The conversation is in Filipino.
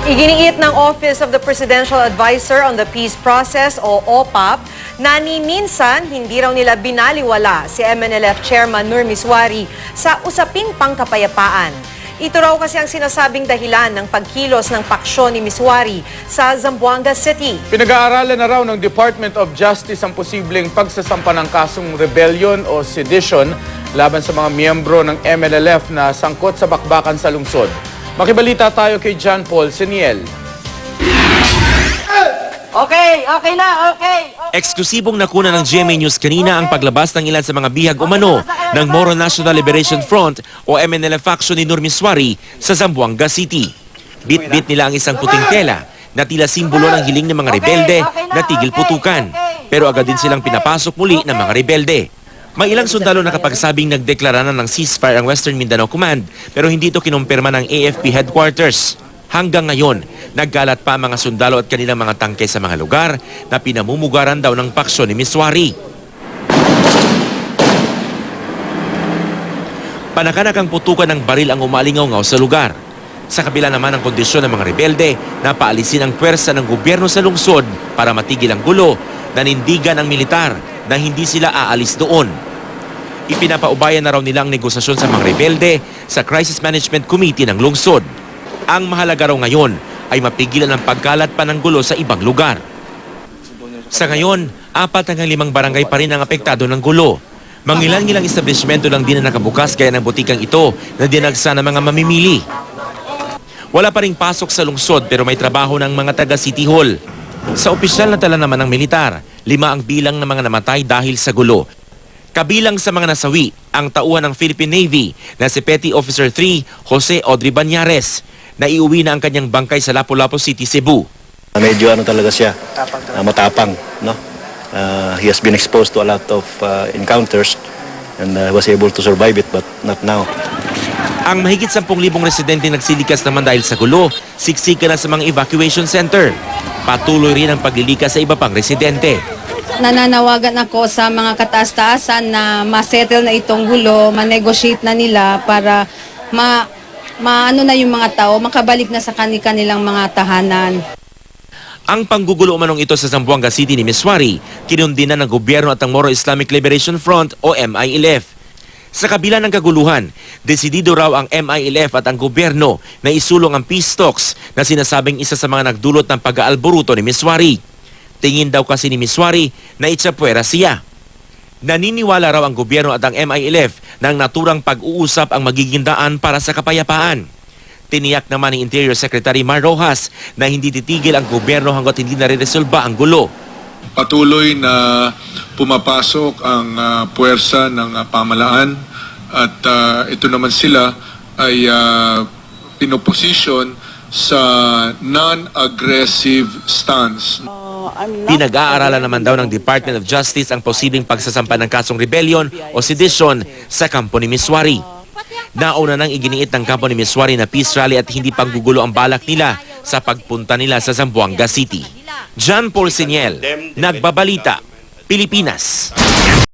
Iginiit ng Office of the Presidential Advisor on the Peace Process o OPAP na ni minsan hindi raw nila binaliwala si MNLF Chairman Nur Miswari sa usaping pangkapayapaan. Ito raw kasi ang sinasabing dahilan ng pagkilos ng paksyon ni Miswari sa Zamboanga City. Pinag-aaralan na raw ng Department of Justice ang posibleng pagsasampa ng kasong rebellion o sedition laban sa mga miyembro ng MNLF na sangkot sa bakbakan sa lungsod. Makibalita tayo kay John Paul Seniel. Okay na. Eksklusibong nakuna ng GMA News kanina ang paglabas ng ilan sa mga bihag umano ng Moro National Liberation Front o MNLF faction ni Nur Miswari sa Zamboanga City. Bit-bit nila ang isang puting tela na tila simbolo ng hiling ng mga rebelde na tigil putukan. Pero agad din silang pinapasok muli ng mga rebelde. May ilang sundalo na kapagsabing nagdeklara na ng ceasefire ang Western Mindanao Command pero hindi ito kinumpirma ng AFP headquarters. Hanggang ngayon, nagkalat pa ang mga sundalo at kanilang mga tangke sa mga lugar na pinamumugaran daw ng paksyon ni Miswari. Panakanak ang putukan ng baril ang umalingaw-ngaw sa lugar. Sa kabila naman ng kondisyon ng mga rebelde na paalisin ang pwersa ng gobyerno sa lungsod para matigil ang gulo, nanindigan ang militar na hindi sila aalis doon. Ipinapaubayan na raw nila ang negosasyon sa mga rebelde sa Crisis Management Committee ng lungsod. Ang mahalaga raw ngayon ay mapigilan ang pagkalat pa ng gulo sa ibang lugar. Sa ngayon, 4 hanggang 5 barangay pa rin ang apektado ng gulo. Mangilan-ngilang establishmento lang din na nakabukas gaya ng butikang ito na dinagsa ng mga mamimili. Wala pa ring pasok sa lungsod pero may trabaho ng mga taga City Hall. Sa opisyal na tala naman ng militar, 5 ang bilang ng mga namatay dahil sa gulo. Kabilang sa mga nasawi, ang tauhan ng Philippine Navy na si Petty Officer 3 Jose Audrey Banyares na iuwi na ang kanyang bangkay sa Lapu-Lapu City, Cebu. Medyo talaga siya, matapang. No? He has been exposed to a lot of encounters and was able to survive it but not now. Ang mahigit 10,000 residente nagsilikas naman dahil sa gulo, siksika na sa mga evacuation center. Patuloy rin ang paglilikas sa iba pang residente. Nananawagan ako sa mga kataas-taasan na ma-settle na itong gulo, ma-negotiate na nila para maano na yung mga tao, makabalik na sa kanilang mga tahanan. Ang panggugulo umanong ito sa Zamboanga City ni Miswari, kinundina ng gobyerno at ang Moro Islamic Liberation Front o MILF. Sa kabila ng kaguluhan, desidido raw ang MILF at ang gobyerno na isulong ang peace talks na sinasabing isa sa mga nagdulot ng pag-aalboruto ni Miswari. Tingin daw kasi ni Miswari na itsapwera siya. Naniniwala raw ang gobyerno at ang MILF na ang naturang pag-uusap ang magiging daan para sa kapayapaan. Tiniyak naman ni Interior Secretary Mar Rojas na hindi titigil ang gobyerno hanggat hindi nare-resolba ang gulo. Patuloy na pumapasok ang puwersa ng pamalaan at ito naman sila ay pinoposisyon sa non-aggressive stance. Pinag-aaralan naman daw ng Department of Justice ang posibleng pagsasampa ng kasong rebellion o sedition sa kampo ni Miswari. Nauna nang iginiit ng kampo ni Miswari na peace rally at hindi panggugulo ang balak nila sa pagpunta nila sa Zamboanga City. John Paul Seniel, Nagbabalita, Pilipinas.